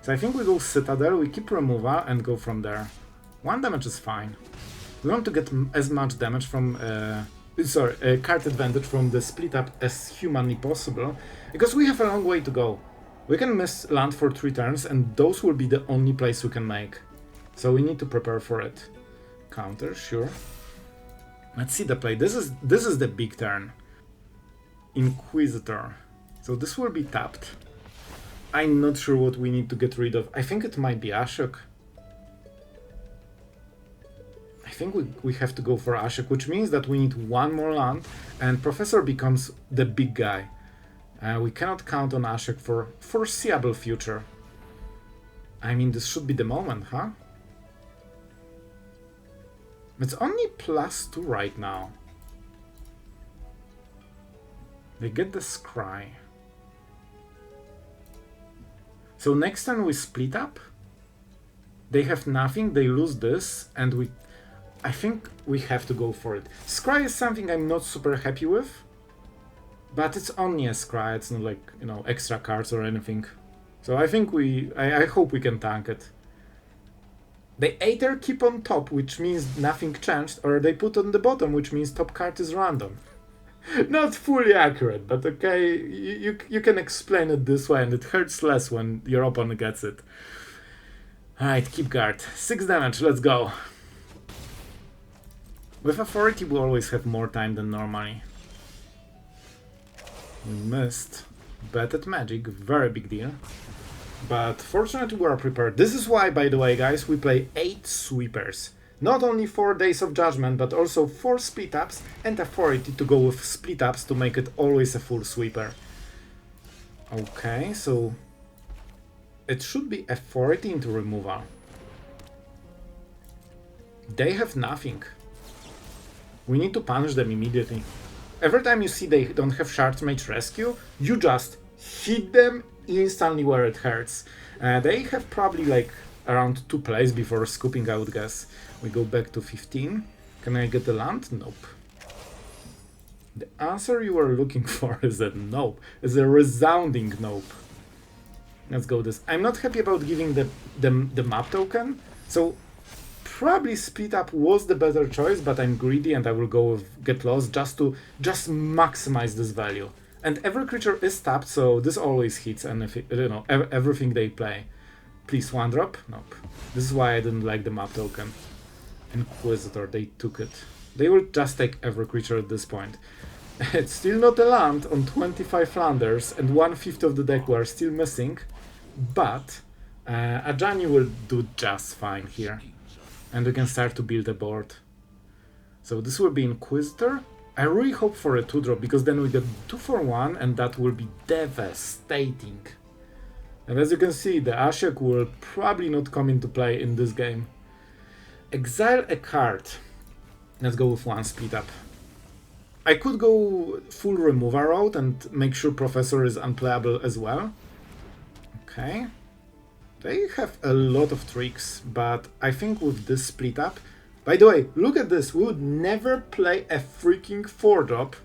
So I think we go Citadel, we keep removal and go from there. 1 damage is fine. We want to get as much damage from, card advantage from the split up as humanly possible, because we have a long way to go. We can miss land for 3 turns, and those will be the only place we can make. So we need to prepare for it. Counter, sure. Let's see the play. This is the big turn. Inquisitor. So this will be tapped. I'm not sure what we need to get rid of. I think it might be Ashiok. I think we have to go for Ashiok, which means that we need 1 more land, and Professor becomes the big guy. We cannot count on Ashiok for foreseeable future. I mean, this should be the moment, huh? It's only +2 right now. They get the scry. So next time we split up. They have nothing, they lose this, and I think we have to go for it. Scry is something I'm not super happy with, but it's only a scry, it's not like, you know, extra cards or anything. So I think I hope we can tank it. They either keep on top, which means nothing changed, or they put on the bottom, which means top card is random. Not fully accurate, but okay, you can explain it this way, and it hurts less when your opponent gets it. Alright, keep guard. 6 damage, let's go. With authority we always have more time than normally. We missed. Bet at magic, very big deal. But fortunately we are prepared. This is why, by the way, guys, we play 8 sweepers. Not only 4 Days of Judgment, but also 4 split ups and authority to go with split ups to make it always a full sweeper. Okay, so it should be authority into removal. They have nothing. We need to punish them immediately. Every time you see they don't have Shard Mage Rescue, you just hit them instantly where it hurts. They have probably like around 2 plays before scooping, I would guess. We go back to 15. Can I get the land? Nope. The answer you were looking for is a nope. Is a resounding nope. Let's go this. I'm not happy about giving the map token, so probably split up was the better choice, but I'm greedy and I will go with get lost just to maximize this value. And every creature is tapped, so this always hits anything, you know, everything they play. Please 1 drop? Nope. This is why I didn't like the map token. Inquisitor, they took it. They will just take every creature at this point. It's still not a land on 25 landers, and 1/5 of the deck were still missing, but Ajani will do just fine here. And we can start to build a board. So this will be Inquisitor. I really hope for a 2-drop, because then we get 2 for 1, and that will be devastating. And as you can see, the Ashiok will probably not come into play in this game. Exile a card. Let's go with 1 split up. I could go full removal route and make sure Professor is unplayable as well. Okay. They have a lot of tricks, but I think with this split up... By the way, look at this, we would never play a freaking 4-drop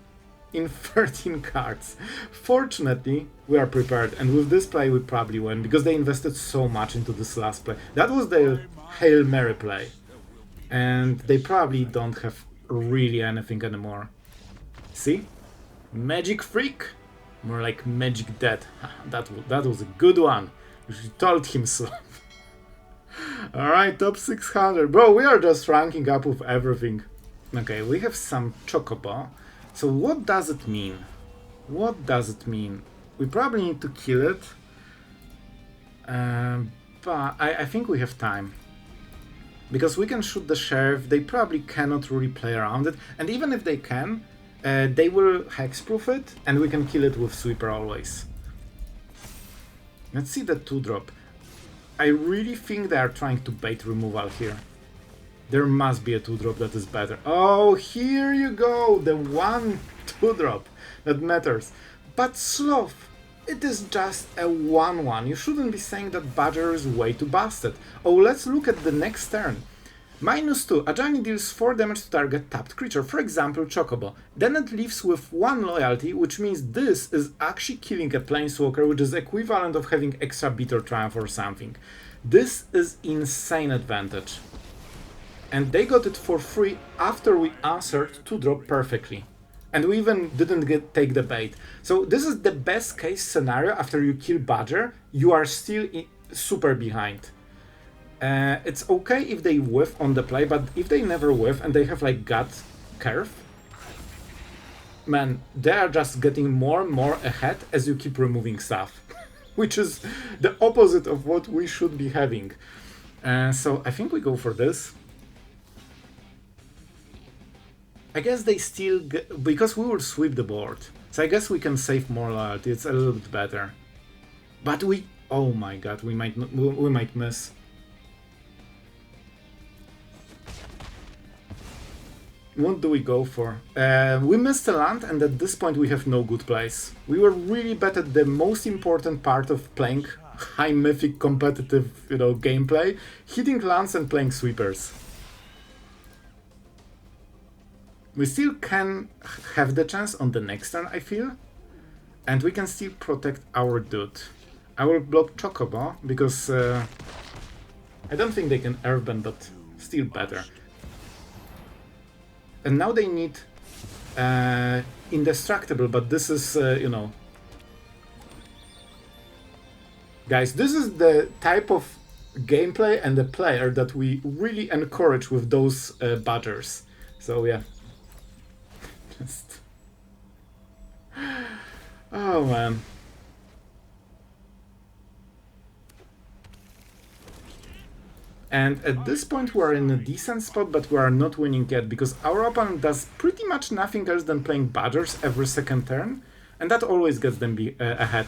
in 13 cards. Fortunately, we are prepared, and with this play we probably win, because they invested so much into this last play. That was their Hail Mary play, and they probably don't have really anything anymore. See? Magic Freak? More like Magic Dead. That was a good one. You told him so. Alright, top 600. Bro, we are just ranking up with everything. Okay, we have some Chocobo. So what does it mean? What does it mean? We probably need to kill it. But I think we have time. Because we can shoot the Sheriff, they probably cannot really play around it. And even if they can, they will hexproof it, and we can kill it with Sweeper always. Let's see the 2-drop. I really think they are trying to bait removal here. There must be a 2-drop that is better. Oh, here you go! The 1 2-drop that matters. But Sloth, it is just a 1/1. You shouldn't be saying that Badger is way too busted. Oh, let's look at the next turn. -2. Ajani deals 4 damage to target tapped creature, for example Chocobo. Then it leaves with 1 loyalty, which means this is actually killing a Planeswalker, which is equivalent of having extra Bitter Triumph or something. This is insane advantage. And they got it for free after we answered 2-drop perfectly. And we even didn't take the bait. So this is the best case scenario. After you kill Badger, you are still super behind. It's okay if they whiff on the play, but if they never whiff and they have like gut curve, man, they are just getting more and more ahead as you keep removing stuff, which is the opposite of what we should be having. So I think we go for this. I guess they still get, because we will sweep the board, so I guess we can save more loyalty. It's a little bit better, but we, oh my god, we might miss. What do we go for? We missed a land, and at this point we have no good plays. We were really bad at the most important part of playing high mythic competitive, gameplay, hitting lands and playing sweepers. We still can have the chance on the next turn, I feel, and we can still protect our dude. I will block Chocobo because I don't think they can Earthbend, but still better. And now they need Indestructible, but this is, Guys, this is the type of gameplay and the player that we really encourage with those Badgers. So, yeah. Just... Oh, man. And at this point we are in a decent spot, but we are not winning yet, because our opponent does pretty much nothing else than playing Badgers every second turn, and that always gets them ahead.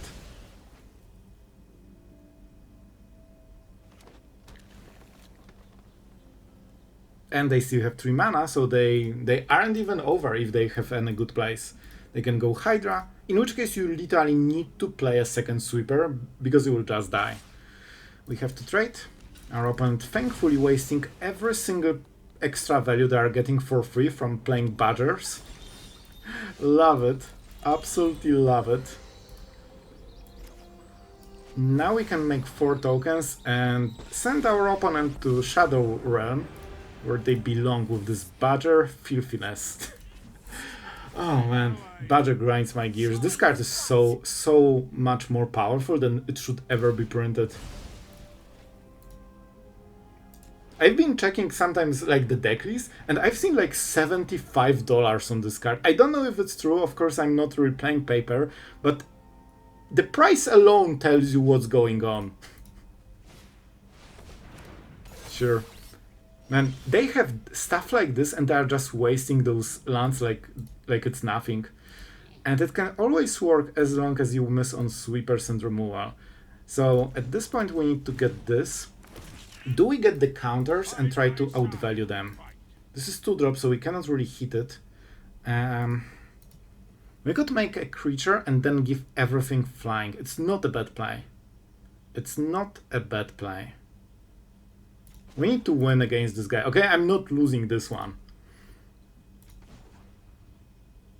And they still have 3 mana, so they aren't even over if they have any good plays. They can go Hydra, in which case you literally need to play a second sweeper, because you will just die. We have to trade. Our opponent thankfully wasting every single extra value they are getting for free from playing Badgers. Love it. Absolutely love it. Now we can make 4 tokens and send our opponent to Shadow Realm, where they belong with this Badger filthiness. Oh man, Badger grinds my gears. This card is so much more powerful than it should ever be printed. I've been checking sometimes like the deck list, and I've seen like $75 on this card. I don't know if it's true, of course I'm not really playing paper, but the price alone tells you what's going on. Sure. Man, they have stuff like this and they're just wasting those lands like it's nothing. And it can always work as long as you miss on sweepers and removal. So at this point we need to get this. Do we get the counters and try to outvalue them? This is 2-drop, so we cannot really hit it. We could make a creature and then give everything flying. It's not a bad play. It's not a bad play. We need to win against this guy. Okay, I'm not losing this one.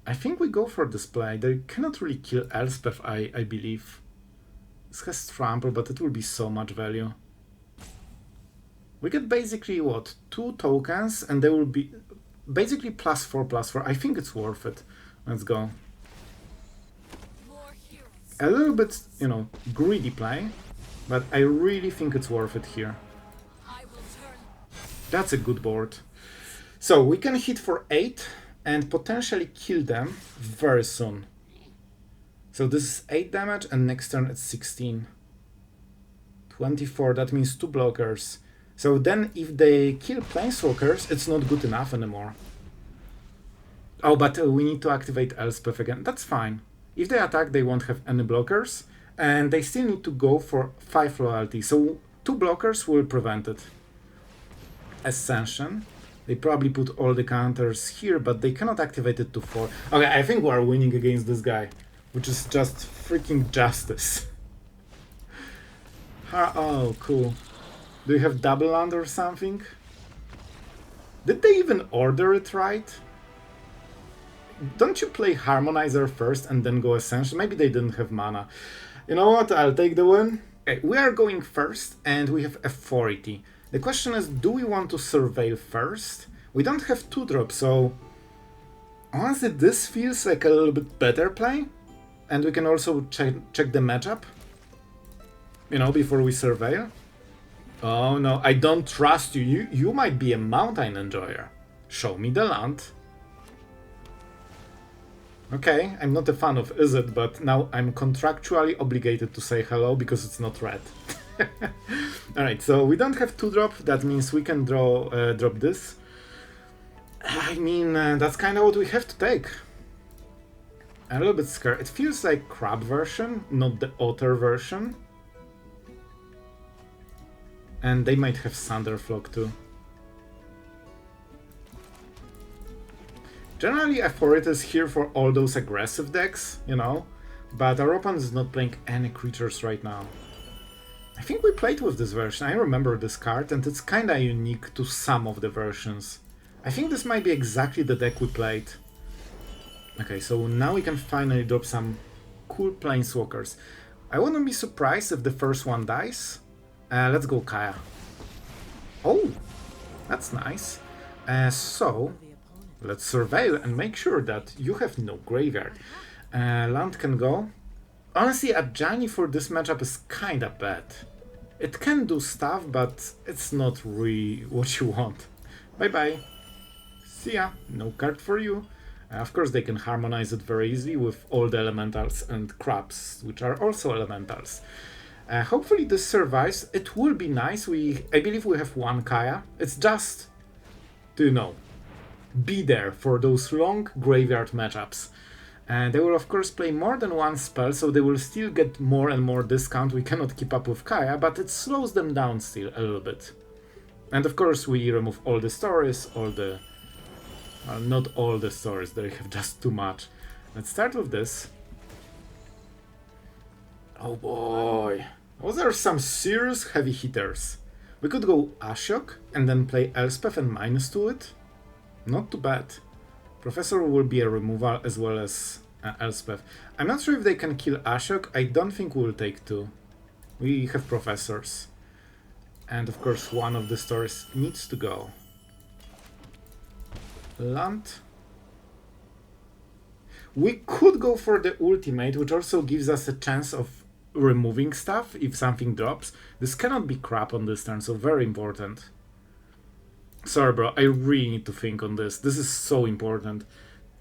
I think we go for this play. They cannot really kill Elspeth, I believe. This has trample, but it will be so much value. We get basically, what, 2 tokens, and they will be basically +4/+4. I think it's worth it. Let's go. A little bit, greedy play, but I really think it's worth it here. That's a good board. So we can hit for 8 and potentially kill them very soon. So this is 8 damage, and next turn it's 16. 24, that means 2 blockers. So then if they kill Planeswalkers, it's not good enough anymore. Oh, but we need to activate Elspeth again. That's fine. If they attack, they won't have any blockers, and they still need to go for 5 loyalty. So 2 blockers will prevent it. Ascension. They probably put all the counters here, but they cannot activate it to 4. Okay, I think we are winning against this guy, which is just freaking justice. Oh, cool. Do you have double land or something? Did they even order it right? Don't you play Harmonizer first and then go Ascension? Maybe they didn't have mana. You know what? I'll take the win. Okay, we are going first and we have Authority. The question is, do we want to surveil first? We don't have 2-drop, so honestly this feels like a little bit better play. And we can also check the matchup, you know, before we surveil. Oh no, I don't trust you. You might be a mountain enjoyer. Show me the land. Okay, I'm not a fan of is it, but now I'm contractually obligated to say hello because it's not red. Alright, so we don't have 2-drop, that means we can drop this. I mean, that's kind of what we have to take. I'm a little bit scared. It feels like crab version, not the otter version. And they might have Thunderflock too. Generally, Authority is here for all those aggressive decks, you know, but our opponent is not playing any creatures right now. I think we played with this version, I remember this card, and it's kinda unique to some of the versions. I think this might be exactly the deck we played. Okay, so now we can finally drop some cool Planeswalkers. I wouldn't be surprised if the first one dies. Let's go Kaya. Oh, that's nice. So let's surveil and make sure that you have no graveyard. Land can go. Honestly, Ajani for this matchup is kinda bad. It can do stuff, but it's not really what you want. Bye bye. See ya. No card for you. Of course, they can harmonize it very easily with all the elementals and crabs, which are also elementals. Hopefully this survives. It will be nice. I believe we have one Kaya. It's just to, you know, be there for those long graveyard matchups. And they will of course play more than one spell, so they will still get more and more discount. We cannot keep up with Kaya, but it slows them down still a little bit. And of course we remove all the stories, not all the stories, they have just too much. Let's start with this. Oh boy, those are some serious heavy hitters. We could go Ashiok and then play Elspeth and -2 it. Not too bad. Professor will be a removal as well as Elspeth. I'm not sure if they can kill Ashiok. I don't think we'll take 2. We have Professors. And of course one of the stories needs to go. Land. We could go for the ultimate, which also gives us a chance of removing stuff if something drops. This cannot be crap on this turn, so very important. Sorry bro, I really need to think on this. This is so important.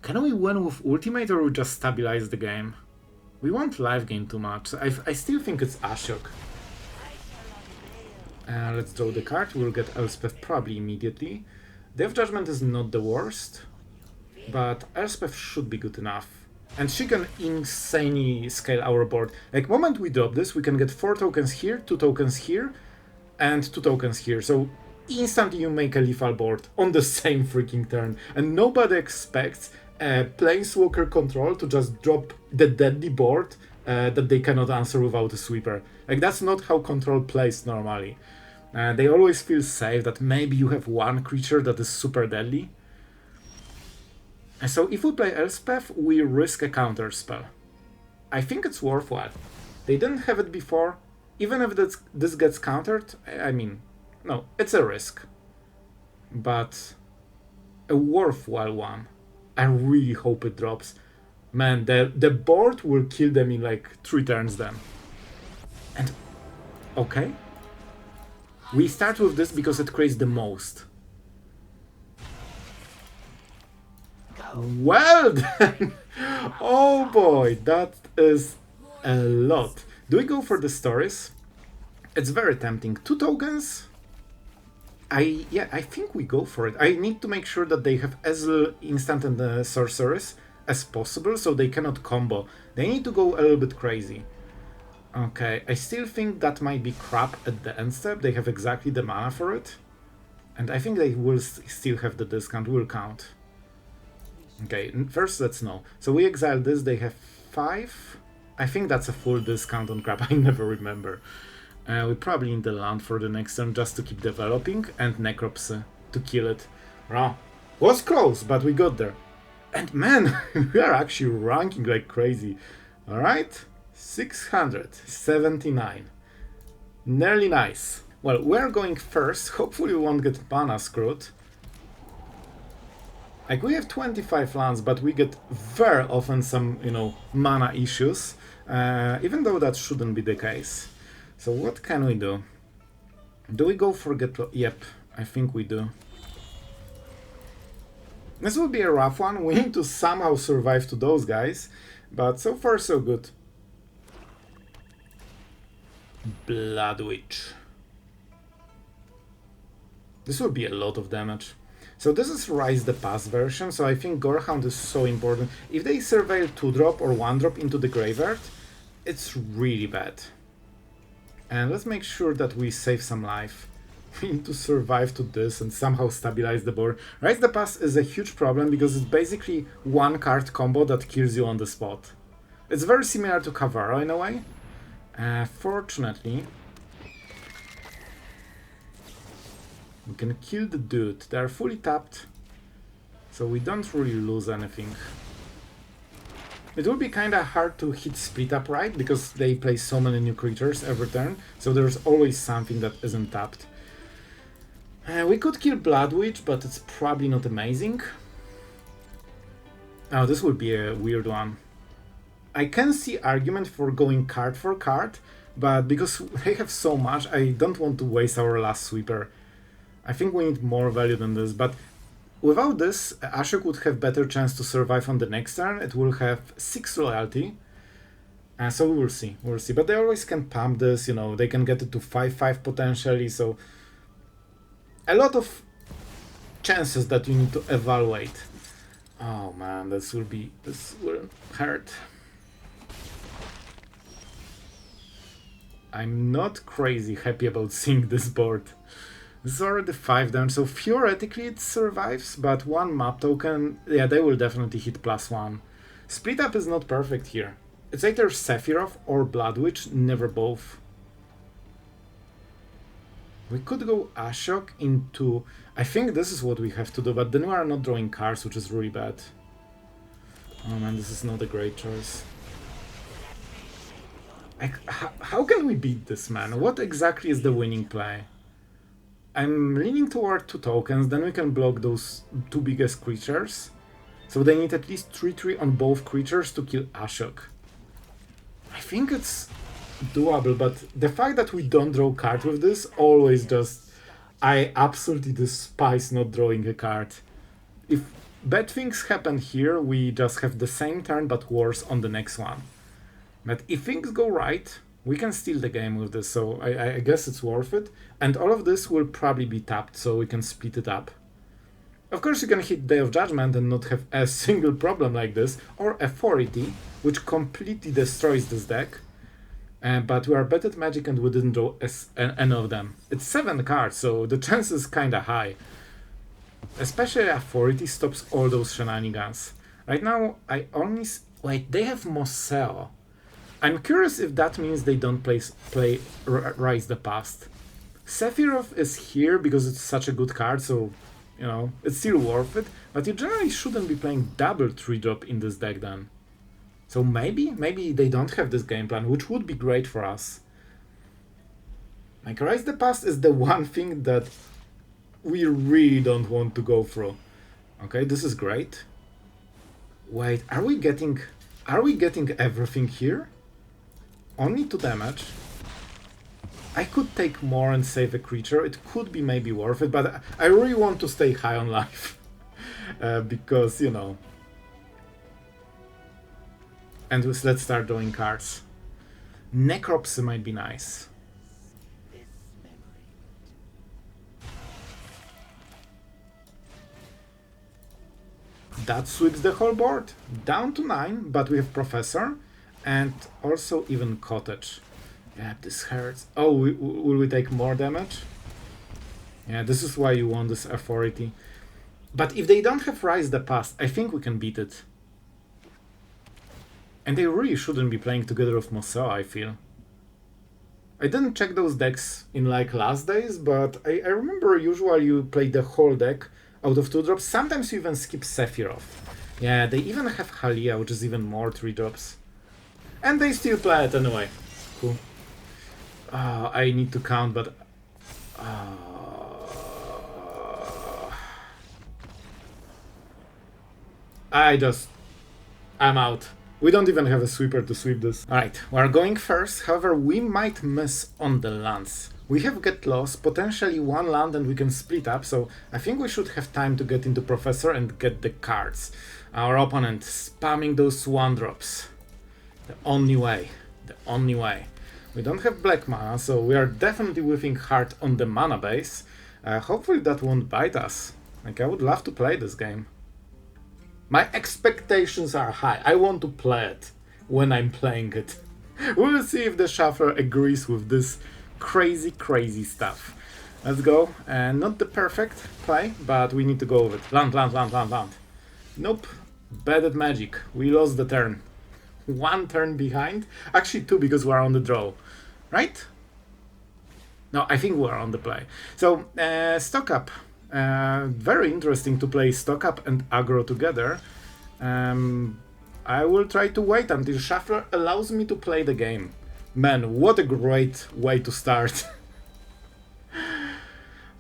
Can we win with ultimate or we just stabilize the game? We won't live game too much. I still think it's Ashiok. Let's draw the card. We'll get Elspeth probably immediately. Death Judgment is not the worst, but Elspeth should be good enough. And she can insanely scale our board. Like, moment we drop this, we can get 4 tokens here, 2 tokens here, and 2 tokens here. So instantly you make a lethal board on the same freaking turn. And nobody expects Planeswalker control to just drop the deadly board that they cannot answer without a sweeper. Like, that's not how control plays normally. They always feel safe that maybe you have one creature that is super deadly. And so if we play Elspeth, we risk a counter spell. I think it's worthwhile. They didn't have it before. Even if this gets countered, I mean, no, it's a risk. But a worthwhile one. I really hope it drops. Man, the board will kill them in like 3 turns then. And, okay. We start with this because it creates the most. Well then! Oh boy, that is a lot. Do we go for the stories? It's very tempting. 2 tokens? Yeah, I think we go for it. I need to make sure that they have as little instant and sorceress as possible, so they cannot combo. They need to go a little bit crazy. Okay, I still think that might be crap at the end step. They have exactly the mana for it. And I think they will still have the discount. Will count. Okay, first let's know. So we exile this, they have 5. I think that's a full discount on crap, I never remember. We probably need the land for the next turn just to keep developing, and Necropsy to kill it. Wow. Was close, but we got there. And man, we are actually ranking like crazy. Alright, 679. Nearly nice. Well, we're going first. Hopefully we won't get mana screwed. Like, we have 25 lands, but we get very often some, mana issues. Even though that shouldn't be the case. So what can we do? Do we go for get... Yep, I think we do. This will be a rough one. We need to somehow survive to those guys. But so far so good. Blood Witch. This will be a lot of damage. So this is Rise the Pass version, so I think Gorehound is so important. If they surveil 2-drop or 1-drop into the graveyard, it's really bad. And let's make sure that we save some life. We need to survive to this and somehow stabilize the board. Rise the Pass is a huge problem because it's basically one card combo that kills you on the spot. It's very similar to Kavara in a way. Fortunately, we can kill the dude. They are fully tapped, so we don't really lose anything. It will be kinda hard to hit split up right, because they play so many new creatures every turn, so there's always something that isn't tapped. We could kill Blood Witch, but it's probably not amazing. Oh, this would be a weird one. I can see argument for going card for card, but because they have so much, I don't want to waste our last sweeper. I think we need more value than this, but without this, Ashiok would have better chance to survive on the next turn. It will have 6 loyalty, so we will see, But they always can pump this, they can get it to 5-5 potentially, so a lot of chances that you need to evaluate. Oh man, this will hurt. I'm not crazy happy about seeing this board. This is already 5 down, so theoretically it survives, but one map token, yeah, they will definitely hit +1. Split up is not perfect here. It's either Sephiroth or Blood Witch, never both. We could go Ashiok into... I think this is what we have to do, but then we are not drawing cards, which is really bad. Oh man, this is not a great choice. How can we beat this, man? What exactly is the winning play? I'm leaning toward 2 tokens, then we can block those 2 biggest creatures. So they need at least 3/3 on both creatures to kill Ashiok. I think it's doable, but the fact that we don't draw a card with this always just... I absolutely despise not drawing a card. If bad things happen here, we just have the same turn but worse on the next one. But if things go right, we can steal the game with this, so I guess it's worth it. And all of this will probably be tapped, so we can split it up. Of course you can hit Day of Judgment and not have a single problem like this, or Authority, which completely destroys this deck. But we are bad at Magic and we didn't draw any of them. It's 7 cards, so the chance is kinda high. Especially Authority stops all those shenanigans. Right now, I only... Wait, they have Moseo. I'm curious if that means they don't play Rise the Past. Sephiroth is here because it's such a good card, so, it's still worth it. But you generally shouldn't be playing double 3-drop in this deck then. So maybe they don't have this game plan, which would be great for us. Like, Rise the Past is the one thing that we really don't want to go through. Okay, this is great. Wait, are we getting everything here? Only 2 damage. I could take more and save a creature. It could be maybe worth it, but I really want to stay high on life. Because, And let's start drawing cards. Necropsy might be nice. That sweeps the whole board. Down to 9, but we have Professor. And also even Cottage. Yeah, this hurts. Oh, will we take more damage? Yeah, this is why you want this Authority. But if they don't have Rise the Past, I think we can beat it. And they really shouldn't be playing together with Moseo, I feel. I didn't check those decks in like last days, but I remember usually you play the whole deck out of 2-drops. Sometimes you even skip Sephiroth. Yeah, they even have Halia, which is even more 3-drops. And they still play it anyway. Cool. I need to count, but... I'm out. We don't even have a sweeper to sweep this. Alright, we're going first, however we might miss on the lands. We have Get Lost, potentially one land and we can split up, so I think we should have time to get into Professor and get the cards. Our opponent spamming those 1-drops. The only way. The only way. We don't have black mana, so we are definitely whiffing hard on the mana base. Hopefully that won't bite us. Like, I would love to play this game. My expectations are high. I want to play it when I'm playing it. We'll see if the shuffler agrees with this crazy, crazy stuff. Let's go. Not the perfect play, but we need to go with it. Land, land, land, land, land. Nope. Bad at Magic. We lost the turn. 1 turn behind. Actually 2 because we're on the draw. Right? No, I think we're on the play. So, stock up. Very interesting to play stock up and aggro together. I will try to wait until Shuffler allows me to play the game. Man, what a great way to start.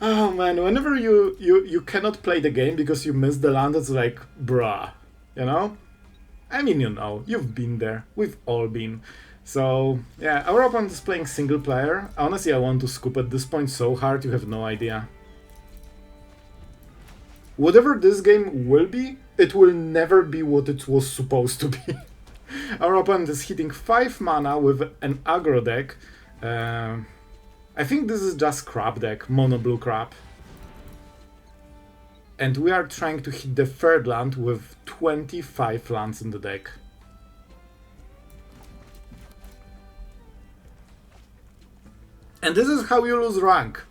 Oh man, whenever you cannot play the game because you missed the land, it's like, bruh, you know? I mean, you know, you've been there. We've all been. So, yeah, our opponent is playing single player. Honestly, I want to scoop at this point so hard, you have no idea. Whatever this game will be, it will never be what it was supposed to be. Our opponent is hitting 5 mana with an aggro deck. I think this is just crap deck, mono blue crap. And we are trying to hit the 3rd land with 25 lands in the deck. And this is how you lose rank.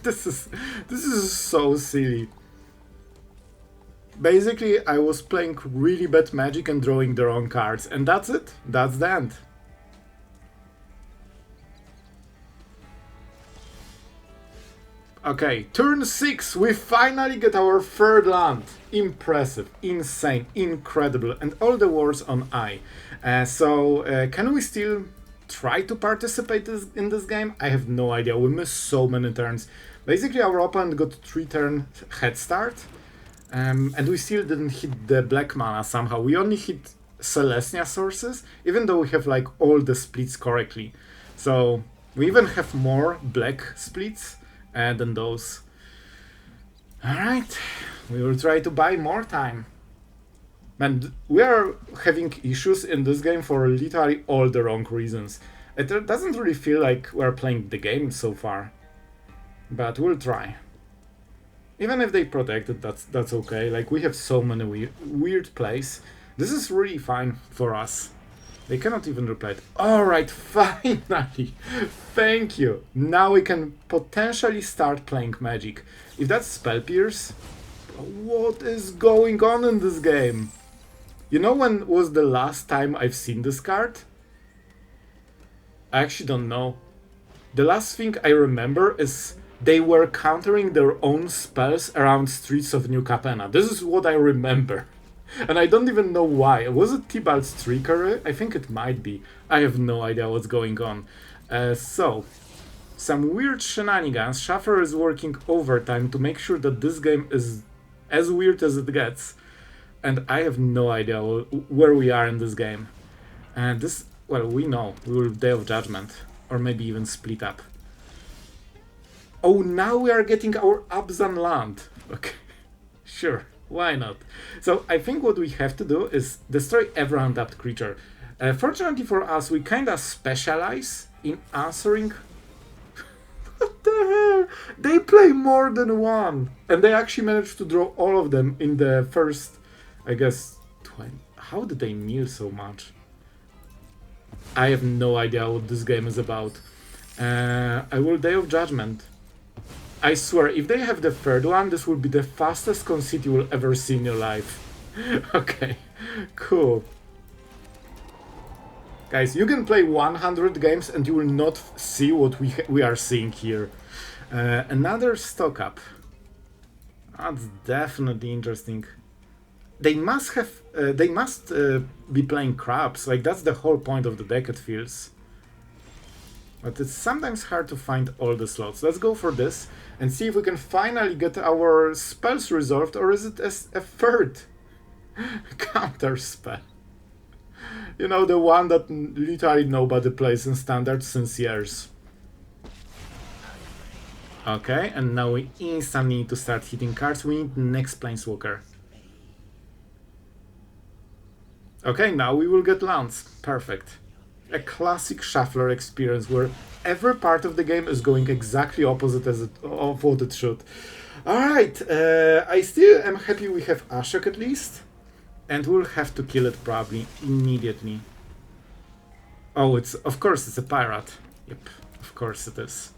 This is so silly. Basically, I was playing really bad Magic and drawing the wrong cards, and that's it. That's the end. Okay, turn 6, we finally get our 3rd land. Impressive, insane, incredible, and all the words on I. Can we still try to participate in this game? I have no idea, we missed so many turns. Basically, our opponent got 3-turn head start. And we still didn't hit the black mana somehow. We only hit Celestia sources, even though we have like all the splits correctly. So we even have more black splits than those. Alright, we will try to buy more time. Man, we are having issues in this game for literally all the wrong reasons. It doesn't really feel like we're playing the game so far. But we'll try. Even if they protect it, that's okay. Like, we have so many weird plays. This is really fine for us. They cannot even reply it. Alright, finally! Thank you! Now we can potentially start playing Magic. If that's Spell Pierce... What is going on in this game? You know when was the last time I've seen this card? I actually don't know. The last thing I remember is... they were countering their own spells around Streets of New Capenna. This is what I remember. And I don't even know why. Was it Tibalt's trickery? I think it might be. I have no idea what's going on. Some weird shenanigans. Schaffer is working overtime to make sure that this game is as weird as it gets. And I have no idea where we are in this game. And well, we know. We will Day of Judgment. Or maybe even split up. Oh, now we are getting our Abzan land. Okay, sure, why not? So I think what we have to do is destroy every untapped creature. Fortunately for us, we kinda specialize in answering... What the hell? They play more than one! And they actually managed to draw all of them in the first, I guess, 20... How did they mill so much? I have no idea what this game is about. I will Day of Judgment. I swear, if they have the 3rd one, this will be the fastest conceit you will ever see in your life. Okay, cool. Guys, you can play 100 games and you will not see what we are seeing here. Another stock up. That's definitely interesting. They must have, be playing crabs. Like, that's the whole point of the deck, it feels. But it's sometimes hard to find all the slots. Let's go for this and see if we can finally get our spells resolved, or is it as a third counter spell? You know, the one that literally nobody plays in standard since years. Okay, and now we instantly need to start hitting cards. We need the next Planeswalker. Okay, now we will get lands. Perfect. A classic shuffler experience where every part of the game is going exactly opposite of what it should. Alright, I still am happy we have Ashiok at least. And we'll have to kill it probably immediately. Oh, of course it's a pirate. Yep, of course it is.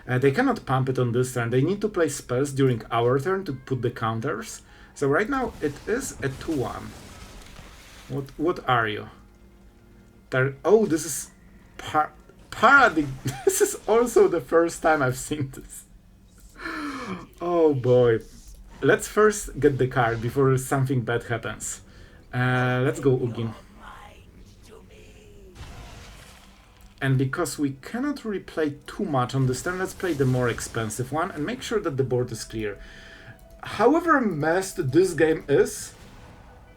They cannot pump it on this turn. They need to play spells during our turn to put the counters. So right now it is a 2-1. What are you? Oh, this is Paradigm. This is also the first time I've seen this. Oh boy. Let's first get the card before something bad happens. Let's go Ugin. And because we cannot really play too much on this turn, let's play the more expensive one and make sure that the board is clear. However messed this game is,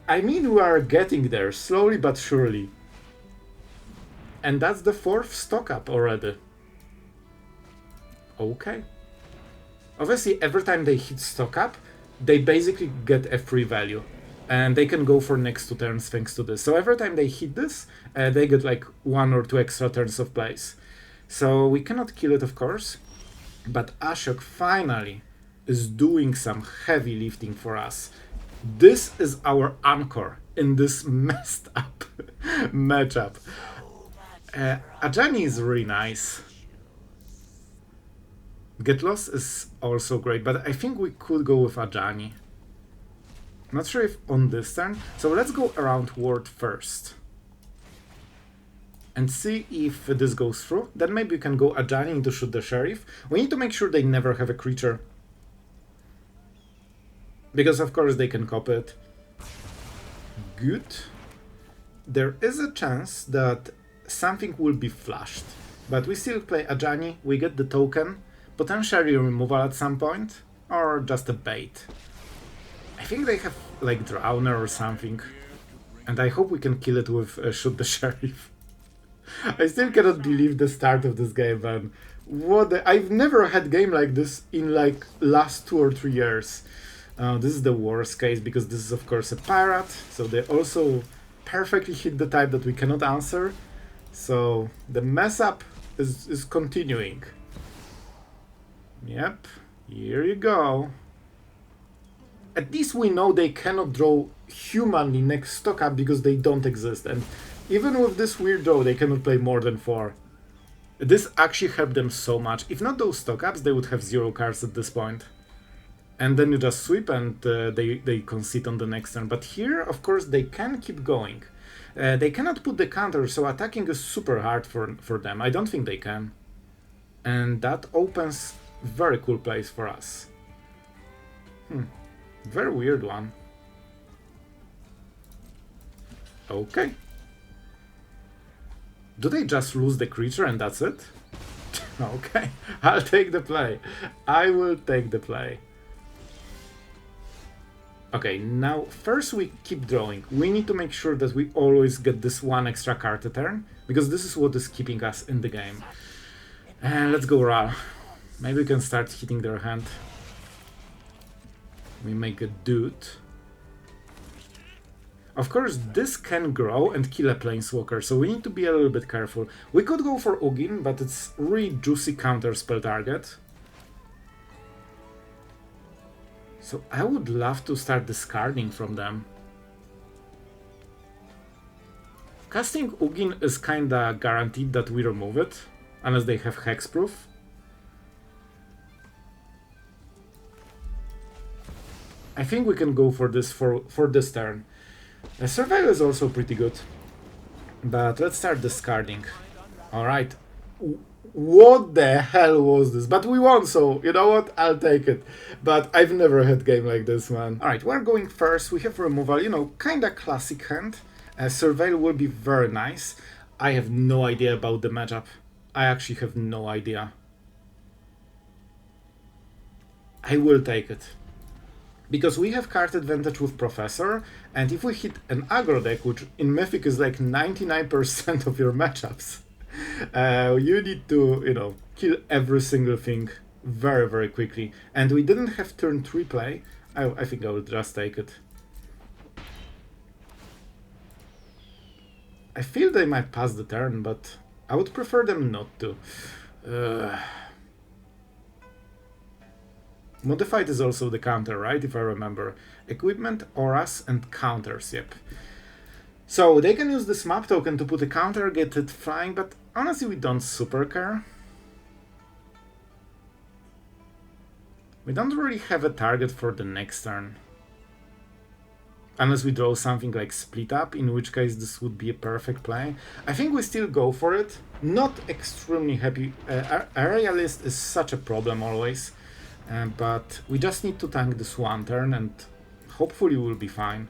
I mean, we are getting there, slowly but surely. And that's the 4th stock up already. Okay. Obviously, every time they hit stock up, they basically get a free value. And they can go for next 2 turns thanks to this. So every time they hit this, they get like 1 or 2 extra turns of plays. So we cannot kill it, of course. But Ashiok finally is doing some heavy lifting for us. This is our anchor in this messed up matchup. Ajani is really nice. Get Lost is also great, but I think we could go with Ajani. Not sure if on this turn. So let's go around ward first. And see if this goes through. Then maybe we can go Ajani to shoot the sheriff. We need to make sure they never have a creature. Because of course they can copy it. Good. There is a chance that something will be flashed. But we still play Ajani, we get the token, potentially removal at some point, or just a bait. I think they have like Drowner or something. And I hope we can kill it with Shoot the Sheriff. I still cannot believe the start of this game, man. I've never had a game like this in like last 2 or 3 years. This is the worst case because this is of course a pirate, so they also perfectly hit the type that we cannot answer. So the mess up is continuing. Yep, here you go. At least we know they cannot draw humanly next stock up because they don't exist, and even with this weird draw they cannot play more than 4. This actually helped them so much. If not those stock ups, they would have 0 cards at this point. And then you just sweep and they concede on the next turn. But here, of course, they can keep going. They cannot put the counter, so attacking is super hard for them. I don't think they can. And that opens very cool plays for us. Very weird one. Okay. Do they just lose the creature and that's it? Okay, I'll take the play. I will take the play. Okay, now first we keep drawing. We need to make sure that we always get this 1 extra card a turn, because this is what is keeping us in the game. And let's go Ra. Maybe we can start hitting their hand. We make a dude. Of course, this can grow and kill a Planeswalker, so we need to be a little bit careful. We could go for Ugin, but it's really juicy counter spell target. So I would love to start discarding from them. Casting Ugin is kinda guaranteed that we remove it, unless they have hexproof. I think we can go for this for this turn. Survival is also pretty good, but let's start discarding. Alright, What the hell was this? But we won, so you know what? I'll take it. But I've never had a game like this, man. Alright, we're going first. We have removal, you know, kinda classic hand. Surveil will be very nice. I have no idea about the matchup. I actually have no idea. I will take it. Because we have card advantage with Professor, and if we hit an aggro deck, which in Mythic is like 99% of your matchups, you need to, you know, kill every single thing very, very quickly. And we didn't have turn 3 play. I think I will just take it. I feel they might pass the turn, but I would prefer them not to. Modified is also the counter, right? If I remember. Equipment, auras, and counters, yep. So they can use this map token to put a counter, get it flying, but honestly we don't super care. We don't really have a target for the next turn. Unless we draw something like Split Up, in which case this would be a perfect play. I think we still go for it. Not extremely happy. Aerialist is such a problem always. But we just need to tank this one turn and hopefully we'll be fine.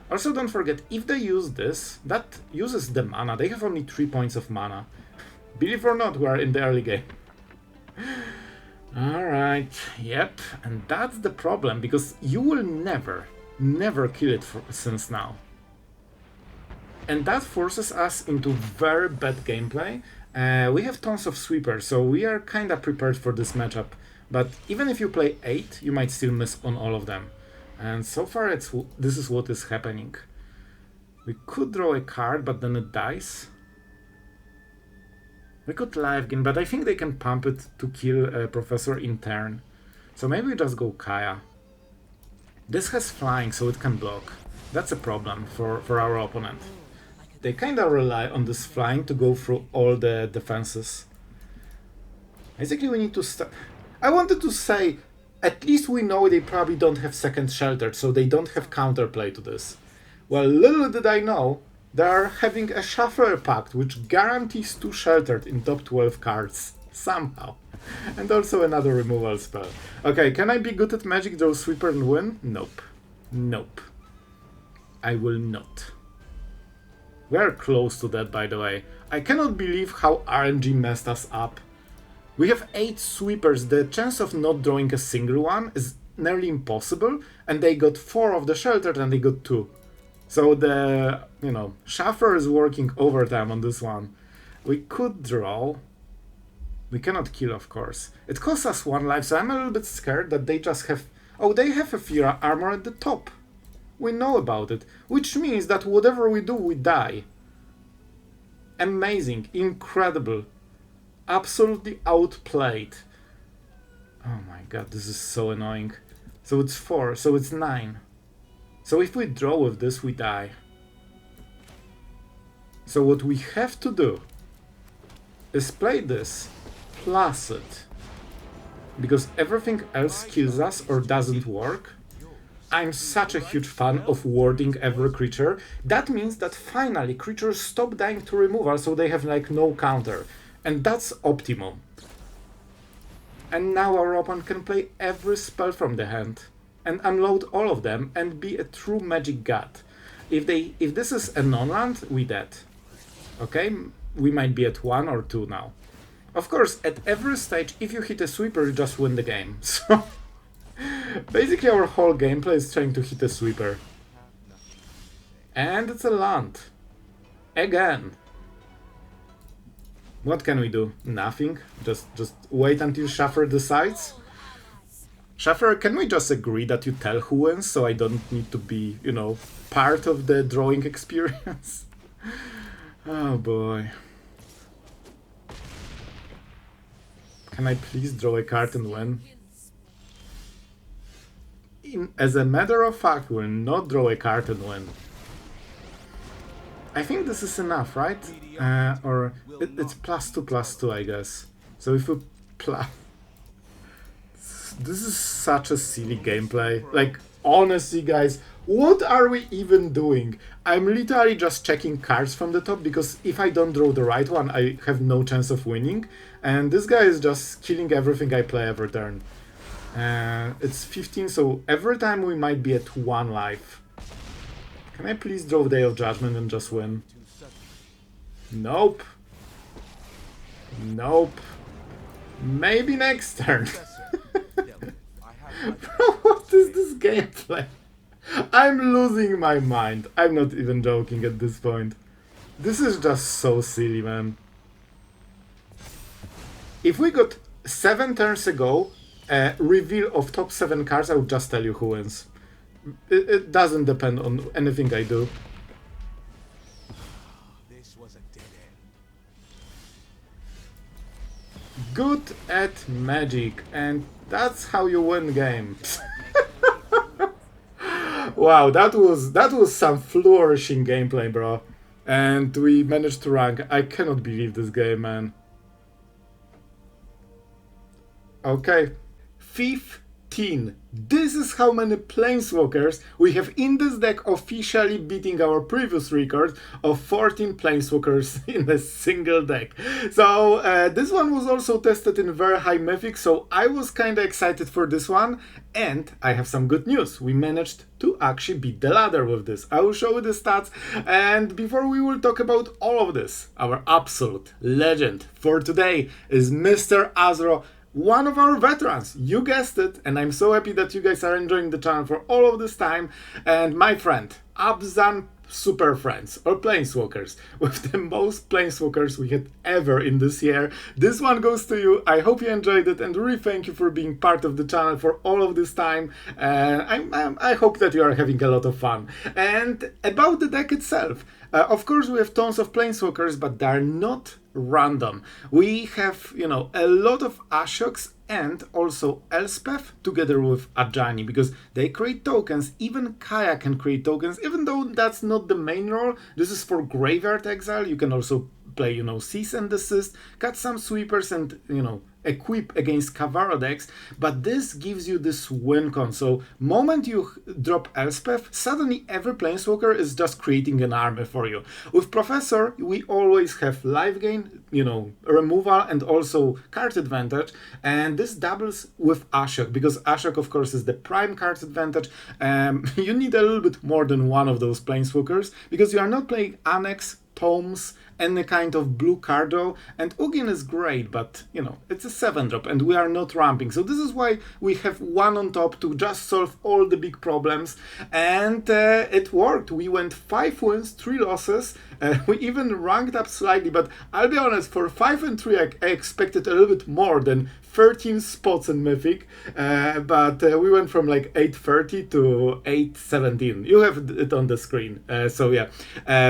Also don't forget, if they use this, that uses the mana. They have only 3 points of mana. Believe or not, we are in the early game. Alright, yep. And that's the problem, because you will never kill it since now. And that forces us into very bad gameplay. We have tons of sweepers, so we are kinda prepared for this matchup. But even if you play 8, you might still miss on all of them. And so far this is what is happening. We could draw a card, but then it dies. We could live gain, but I think they can pump it to kill Professor in turn. So maybe we just go Kaya. This has flying, so it can block. That's a problem for our opponent. They kinda rely on this flying to go through all the defenses. Basically we need to start... I wanted to say, at least we know they probably don't have second sheltered, so they don't have counterplay to this. Well, little did I know, they are having a Shuffler Pact, which guarantees 2 sheltered in top 12 cards, somehow. And also another removal spell. Okay, can I be good at Magic, draw Sweeper and win? Nope. Nope. I will not. We are close to that, by the way. I cannot believe how RNG messed us up. We have 8 sweepers, the chance of not drawing a single one is nearly impossible, and they got 4 of the sheltered and they got 2. So the, you know, Shuffler is working overtime on this one. We could draw. We cannot kill, of course. It costs us 1 life, so I'm a little bit scared that they just have... Oh, they have a Fira armor at the top. We know about it, which means that whatever we do, we die. Amazing, incredible. Absolutely outplayed. Oh my god, this is so annoying. So it's 4, so it's 9. So if we draw with this, we die. So what we have to do is play this plus it. Because everything else kills us or doesn't work. I'm such a huge fan of warding every creature. That means that finally creatures stop dying to removal, so they have like no counter. And that's optimum. And now our opponent can play every spell from the hand and unload all of them and be a true magic god. If this is a non-land, we dead. Okay? We might be at 1 or 2 now. Of course, at every stage, if you hit a sweeper, you just win the game. So basically our whole gameplay is trying to hit a sweeper. And it's a land. Again. What can we do? Nothing. Just wait until Shuffler decides. Shuffler, can we just agree that you tell who wins, so I don't need to be, you know, part of the drawing experience? Oh boy. Can I please draw a card and win? As a matter of fact, we'll not draw a card and win. I think this is enough, right? Or it's +2/+2, I guess. So if we plus... This is such a silly gameplay. Like, honestly, guys, what are we even doing? I'm literally just checking cards from the top, because if I don't draw the right one, I have no chance of winning. And this guy is just killing everything I play every turn. It's 15, so every time we might be at 1 life. Can I please draw Day of Judgment and just win? Nope. Nope. Maybe next turn. Bro, what is this gameplay? I'm losing my mind. I'm not even joking at this point. This is just so silly, man. If we got 7 turns ago a reveal of top 7 cards, I would just tell you who wins. It doesn't depend on anything I do. This was a dead end. Good at magic, and that's how you win games. Wow, that was some flourishing gameplay, bro. And we managed to rank. I cannot believe this game, man. Okay. 15. This is how many Planeswalkers we have in this deck, officially beating our previous record of 14 Planeswalkers in a single deck. So this one was also tested in very high Mythic, so I was kinda excited for this one. And I have some good news. We managed to actually beat the ladder with this. I will show you the stats. And before we will talk about all of this, our absolute legend for today is Mr. Azro, one of our veterans. You guessed it, and I'm so happy that you guys are enjoying the channel for all of this time. And my friend, Abzan Super Friends, or Planeswalkers, with the most Planeswalkers we had ever in this year. This one goes to you. I hope you enjoyed it, and really thank you for being part of the channel for all of this time. I hope that you are having a lot of fun. And about the deck itself, of course we have tons of Planeswalkers, but they're not random. We have, you know, a lot of Ashioks and also Elspeth together with Ajani, because they create tokens. Even Kaya can create tokens, even though that's not the main role. This is for Graveyard Exile. You can also play, you know, Cease and Desist, cut some sweepers, and, you know, equip against Kavaro decks, but this gives you this win con. So moment you drop Elspeth, suddenly every Planeswalker is just creating an army for you. With Professor, we always have life gain, you know, removal, and also card advantage, and this doubles with Ashiok, because Ashiok, of course, is the prime card advantage. You need a little bit more than one of those Planeswalkers, because you are not playing Annex, Tomes, any kind of blue cardo, and Ugin is great, but, you know, it's a 7-drop, and we are not ramping. So this is why we have one on top to just solve all the big problems, and it worked. We went 5 wins, 3 losses. We even ranked up slightly, but I'll be honest, for 5 and 3, I expected a little bit more than 13 spots in Mythic, but we went from like 830 to 817. You have it on the screen. So yeah,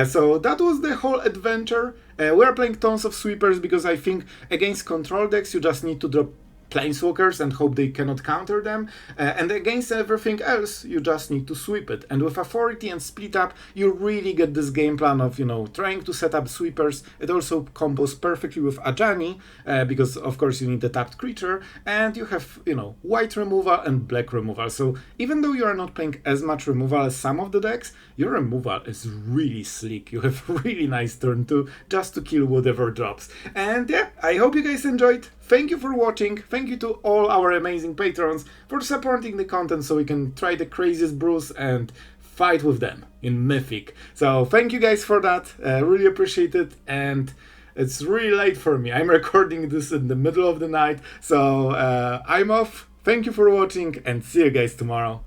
so that was the whole adventure. We're playing tons of sweepers, because I think against control decks you just need to drop Planeswalkers and hope they cannot counter them, and against everything else you just need to sweep it. And with Authority and Split Up, you really get this game plan of, you know, trying to set up sweepers. It also combos perfectly with Ajani, because of course you need a tapped creature, and you have, you know, white removal and black removal. So even though you are not playing as much removal as some of the decks, your removal is really slick. You have really nice turn 2 just to kill whatever drops. And yeah, I hope you guys enjoyed. Thank you for watching. Thank you to all our amazing patrons for supporting the content, so we can try the craziest brews and fight with them in Mythic. So thank you guys for that. Really appreciate it. And it's really late for me. I'm recording this in the middle of the night. So I'm off. Thank you for watching, and see you guys tomorrow.